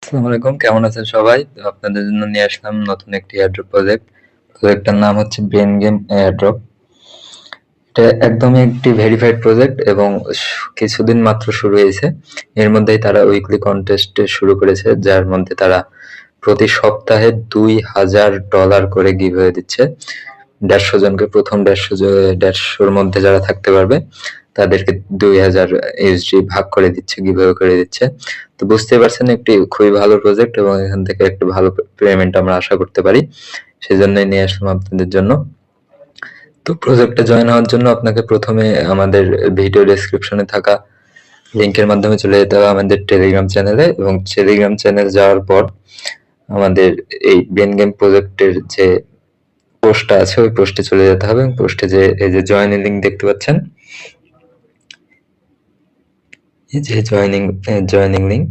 আসসালামু আলাইকুম, কেমন আছেন সবাই? তো আপনাদের জন্য নিয়ে আসলাম নতুন একটি এয়ারড্রপ প্রজেক্ট। প্রজেক্টটার নাম হচ্ছে ব্রেন গেম এয়ারড্রপ। এটা একদমই একটি ভেরিফাইড প্রজেক্ট এবং কিছুদিন মাত্র শুরু হয়েছে। এর মধ্যেই তারা উইকলি কন্টেস্ট শুরু করেছে, যার মধ্যে তারা প্রতি সপ্তাহে $2000 করে গিভঅ্যাওয়ে দিচ্ছে 150 জনকে। প্রথম 150-র মধ্যে যারা থাকতে পারবে তাদেরকে 2000 ইউএসডি ভাগ করে দিচ্ছে, গিভঅ্যাওয়ে করে দিচ্ছে। তো বুঝতেই পারছেন একটি খুবই ভালো প্রজেক্ট এবং এখান থেকে একটি ভালো পেমেন্ট আমরা আশা করতে পারি, সেজন্যই নিয়ে আসলাম আপনাদের জন্য। তো প্রজেক্টে জয়েন হওয়ার জন্য আপনাকে প্রথমে আমাদের ভিডিও ডেসক্রিপশনে থাকা লিংকের মাধ্যমে চলে যেতে হবে আমাদের টেলিগ্রাম চ্যানেলে, এবং টেলিগ্রাম চ্যানেল যাওয়ার পর আমাদের এই ব্রেন গেম প্রজেক্টের যে পোস্টটা আছে ওই পোস্টে চলে যেতে হবে, এবং পোস্টে যে এই যে জয়েনিং লিংক দেখতে পাচ্ছেন, এই যে জয়েনিং লিংক,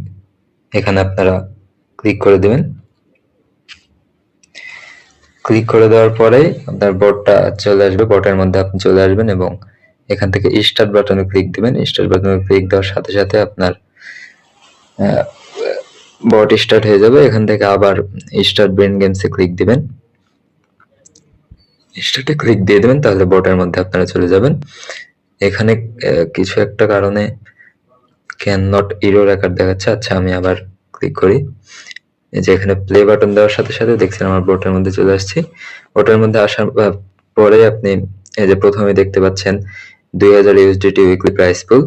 এখানে আপনারা ক্লিক করে দেবেন। ক্লিক করে দেওয়ার পরেই আপনার বটটা চলে আসবে, বটের মধ্যে আপনি চলে আসবেন এবং এখান থেকে স্টার্ট বাটনে ক্লিক দিবেন। স্টার্ট বাটনে ক্লিক দেওয়ার সাথে সাথে আপনার বট স্টার্ট হয়ে যাবে। এখান থেকে আবার স্টার্ট ব্রেন গেমসে ক্লিক দিবেন, স্টার্টে ক্লিক দিয়ে দেবেন, তাহলে বটের মধ্যে আপনারা চলে যাবেন। এখানে কিছু একটা কারণে ক্যান নট এরর আকার দেখাচ্ছে। আচ্ছা, আমি আবার ক্লিক করি। এই যে এখানে প্লে বাটন দেওয়ার সাথে সাথে দেখছেন আমার বোটের মধ্যে চলে আসছি। বোটের মধ্যে আসার পরে আপনি এই যে প্রথমে দেখতে পাচ্ছেন 2000 ইউএসডিটি উইকলি প্রাইস পুল।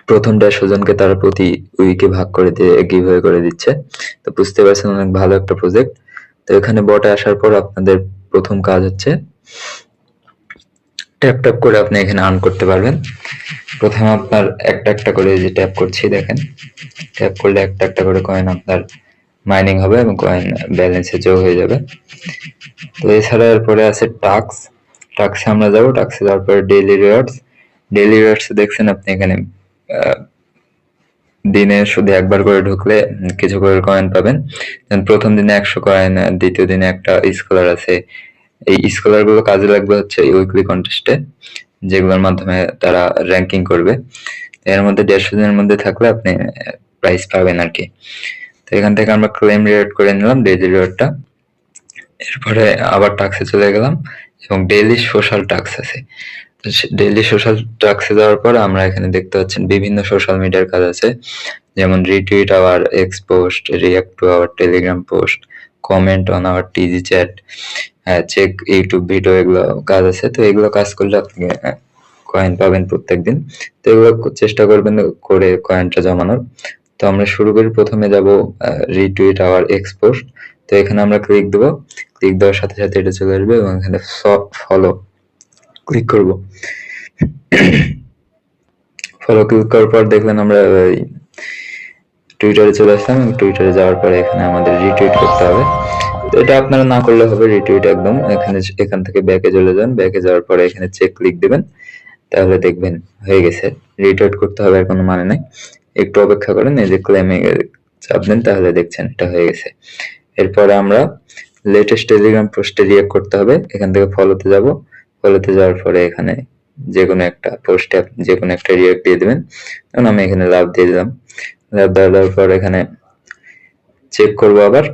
প্রথম 150 জনকে তারা প্রতি উইকে ভাগ করে দিয়ে গিভঅ্যাওয়ে করে দিচ্ছে। তো বুঝতে পারছেন অনেক ভালো একটা প্রজেক্ট। তো এখানে বটে আসার পর আপনাদের প্রথম কাজ হচ্ছে ট্যাপ ট্যাপ করে আপনি এখানে আর্ন করতে পারবেন। প্রথমে আপনার একটা একটা করে যে ট্যাপ করছি দেখেন, ট্যাপ করলে একটা একটা করে কয়েন আপনার মাইনিং হবে এবং কয়েন ব্যালেন্সে যোগ হয়ে যাবে। তো এছাড়া এরপরে আছে টাস্ক। টাস্কে আমরা যাবো, টাস্কে যাওয়ার পরে ডেইলি রিওয়ার্ডস। ডেইলি রিওয়ার্ডস দেখছেন আপনি এখানে দিনে শুধু একবার করে ঢুকলে কিছু করে কয়েন পাবেন। প্রথম দিনে 100 কয়েন, দ্বিতীয় দিনে একটা স্কলার আছে। এই স্কলার গুলো কাজে লাগবে হচ্ছে উইকলি কন্টেস্টে, যেগুলোর মাধ্যমে তারা র্যাঙ্কিং করবে। এর মধ্যে 150 জনের মধ্যে থাকলে আপনি প্রাইজ পাবেন আর কি। তো এখান থেকে আমরা ক্লেম রিওয়ার্ড করে নিলাম ডেইলি রিওয়ার্ডটা। এরপরে আবার টাস্কে চলে গেলাম এবং ডেইলি সোশ্যাল টাস্ক আছে। ডেইলি সোশ্যাল টাস্কে যাওয়ার পর আমরা এখানে দেখতে পাচ্ছেন বিভিন্ন সোশ্যাল মিডিয়ার কাজ আছে, যেমন retweet our X post, react to our Telegram post, comment on our TG chat, check YouTube video, এগুলো কাজ আছে। তো এগুলো কাজ করলে আপনি কয়েন পাবেন প্রত্যেকদিন। তো এগুলো চেষ্টা করবেন করে কয়েনটা জমানোর। তো আমরা শুরু করি, প্রথমে যাব রিটুইট আওয়ার এক্স পোস্ট। তো এখানে আমরা ক্লিক দেবো, ক্লিক দেওয়ার সাথে সাথে এটা চলে আসবে এবং এখানে ফলো ক্লিক করব। ফলো ক্লিক করার পর দেখলেন আমরা টুইটারে চলে আসলাম এবং টুইটারে যাওয়ার পরে এখানে আমাদের রিটুইট করতে হবে। তো এটা আপনারা না করলে হবে রিটুইট একদম। এখান থেকে ব্যাকে চলে যান, ব্যাকে যাওয়ার পরে এখানে চেক ক্লিক দিবেন, তাহলে দেখবেন হয়ে গেছে। রিটুইট করতে হবে, আর কোনো মানে নাই। একটু অপেক্ষা করেন, এই যে ক্লেমে চাপ দেন, তাহলে দেখছেন এটা হয়ে গেছে। এরপরে আমরা লেটেস্ট টেলিগ্রাম পোস্টে রিঅ্যাক্ট করতে হবে। এখান থেকে ফলোতে যাব, ফলোতে যাওয়ার পরে এখানে যে কোনো একটা পোস্টে আপনি যে কোনো একটা রিঅ্যাক্ট দিয়ে দেবেন। কারণ আমি এখানে লাভ দিয়ে দিলাম। লাভ দেওয়ার পর এখানে চেক করব, আবার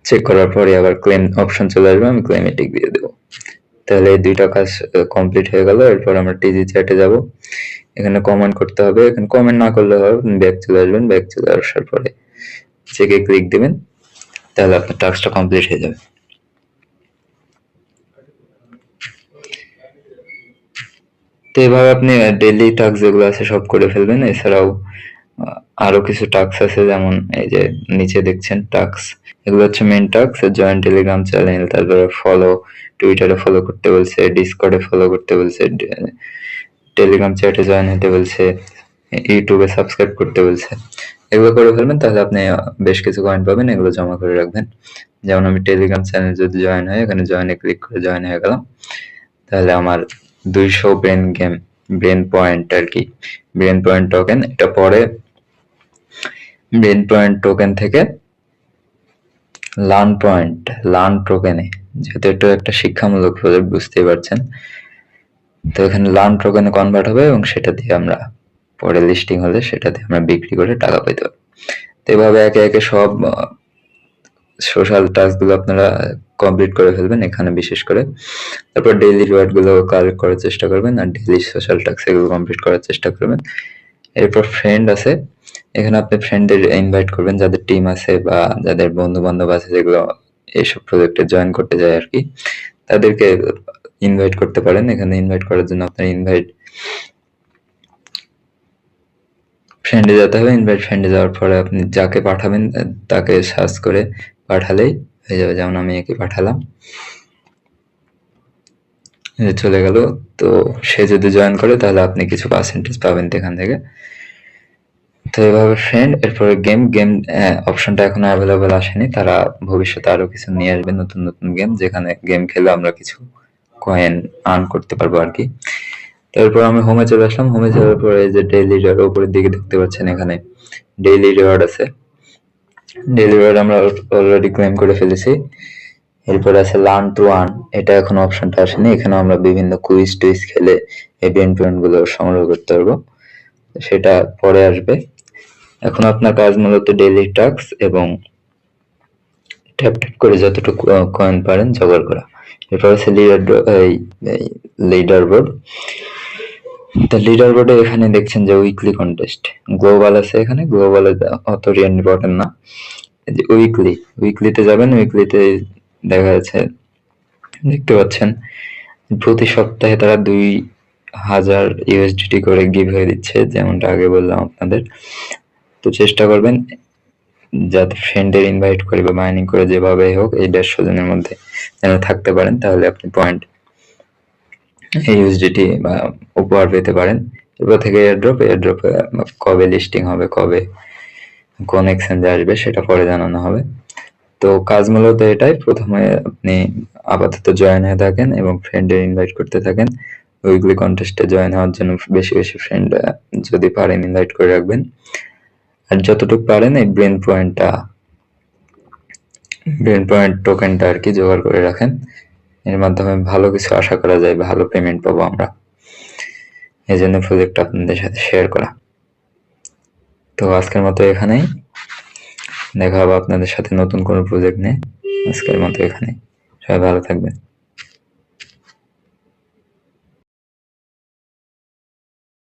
চেক করার পরে আবার ক্লেম অপশন চলে আসবে, আমি ক্লেমে টিক দিয়ে দেবো। তাহলে এই দুইটা কাজ কমপ্লিট হয়ে গেল। এরপর আমরা টিজি চ্যাটে যাব, এখানে কমেন্ট করতে হবে। এখানে কমেন্ট না করলে হবে, ব্যাক চলে আসবেন, ব্যাক চলে আসার পরে চেকে ক্লিক দিবেন, তাহলে আপনার টাস্কটা কমপ্লিট হয়ে যাবে। তো এভাবে আপনি ডেইলি টাস্ক যেগুলো আছে সব করে ফেলবেন। এছাড়াও আরো কিছু টাস্ক আছে, যেমন এই যে নিচে দেখছেন টাস্ক, এগুলো হচ্ছে main task. Join Telegram channel, তারপরে ফলো, টুইটারে ফলো করতে বলছে, ডিসকর্ডে ফলো করতে বলছে, টেলিগ্রাম চ্যাটে জয়েন হতে বলছে, ইউটিউবে সাবস্ক্রাইব করতে বলছে। এগুলো করে ফেলবেন, তাহলে আপনি বেশ কিছু কয়েন পাবেন। এগুলো জমা করে রাখবেন। যেমন আমি টেলিগ্রাম চ্যানেল যদি জয়েন হয়, এখানে জয়েনে ক্লিক করে জয়েন হয়ে গেলাম, তাহলে আমার 200 ব্রেন পয়েন্ট আর কি, ব্রেন পয়েন্ট টোকেন। এটা পরে ব্রেন পয়েন্ট টোকেন থেকে লার্ন টোকেনে, যেহেতু এটা একটা শিক্ষামূলক প্রজেক্ট বুঝতেই পারছেন, তো এখানে লার্ন টোকেনে কনভার্ট হবে এবং সেটা দিয়ে আমরা পরে লিস্টিং হলে সেটা দিয়ে আমরা বিক্রি করে টাকা পেতে পারবো। তো এভাবে একে একে সব সোশ্যাল টাস্ক গুলো আপনারা কমপ্লিট করে ফেলবেন এখানে বিশেষ করে। তারপর ডেইলি রিওয়ার্ড গুলো কালেক্ট করার চেষ্টা করবেন আর ডেইলি সোশ্যাল টাস্ক এগুলো কমপ্লিট করার চেষ্টা করবেন। এরপর ফ্রেন্ড আছে, এখানে আপনি ফ্রেন্ডদের ইনভাইট করবেন যাদের টিম আছে বা যাদের বন্ধু বান্ধব আছে যেগুলো এইসব প্রজেক্টে জয়েন করতে যায় আর কি, তাদেরকে ইনভাইট করতে পারেন। এখানে ইনভাইট করার জন্য আপনার ইনভাইট ফ্রেন্ডে যেতে হবে। ইনভাইট ফ্রেন্ডে যাওয়ার পরে আপনি যাকে পাঠাবেন তাকে সার্চ করে পাঠালেই হয়ে যাবে। যেমন আমি একে পাঠালাম, চলে গেল। তো সে যদি জয়েন করে তাহলে আপনি কিছু পার্সেন্টেজ পাবেন এখান থেকে। তো এভাবে ফ্রেন্ড, এরপরে গেম অপশনটা এখনো অ্যাভেলেবল আসেনি, তারা ভবিষ্যতে আরো কিছু নিয়ে আসবে, নতুন নতুন গেম, যেখানে গেম খেলে আমরা কিছু কয়েন আর্ন করতে পারবো আর কি। তারপর আমি হোমে চলে আসলাম। হোমে যাওয়ার পরে এই যে ডেইলি রিওয়ার্ড উপরের দিকে দেখতে পাচ্ছেন, এখানে ডেইলি রিওয়ার্ড আছে। ডেইলি রিওয়ার্ড আমরা অলরেডি ক্লেম করে ফেলেছি। এরপর আছে লার্ন টু আর্ন, এটা এখন অপশনটা আসেনি। এখানে আমরা বিভিন্ন কুইজ টুইজ খেলে এই পয়েন্ট গুলো সংগ্রহ করতে পারবো, সেটা পরে আসবে। এখন আপনার কাজ মূলত ডেইলি টাস্ক এবং ট্যাপ ট্যাপ করে যতটুকু কয়েন পারেন জোগাড় করা। এরপর আছে লিডার বোর্ড। তো লিডার বোর্ডে এখানে দেখছেন যে উইকলি কন্টেস্ট, গ্লোবাল আছে। এখানে গ্লোবালে অত ইম্পর্টেন্ট না, যে উইকলিতে যাবেন। উইকলিতে দেখা যাচ্ছে, দেখতে পাচ্ছেন প্রতি সপ্তাহে তারা 2000 ইউএসডিটি করে গিভ হয়ে দিচ্ছে, যেমনটা আগে বললাম আপনাদের। তো চেষ্টা করবেন যাতে ফ্রেন্ডের ইনভাইট করে বা মাইনিং করে যেভাবে হোক এই 150 জনের মধ্যে যেন থাকতে পারেন, তাহলে আপনি পয়েন্ট ইউএসডিটি বা উপহার পেতে পারেন। এরপর থেকে এয়ারড্রপে কবে লিস্টিং হবে, কবে কোন এক্সচেঞ্জে আসবে সেটা পরে জানানো হবে। তো কাজ মূলত এটাই, প্রথমে আপনি আপাতত জয়েন হয়ে থাকেন এবং ফ্রেন্ডের ইনভাইট করতে থাকেন। উইকলি কন্টেস্টে জয়েন হওয়ার জন্য বেশি বেশি ফ্রেন্ড যদি পারেন ইনভাইট করে রাখবেন। আর যতটুকু পারেন এই ব্রেন পয়েন্ট টোকেনটা আর কি জোগাড় করে রাখেন। এর মাধ্যমে ভালো কিছু আশা করা যায়, ভালো পেমেন্ট পাবো আমরা। এই জন্য প্রজেক্ট আপনাদের সাথে শেয়ার করা। তো আজকের মতো এখানেই, দেখা হবে আপনাদের সাথে নতুন কোনো প্রজেক্ট নিয়ে। আজকের মতো এখানেই, সবাই ভালো থাকবেন।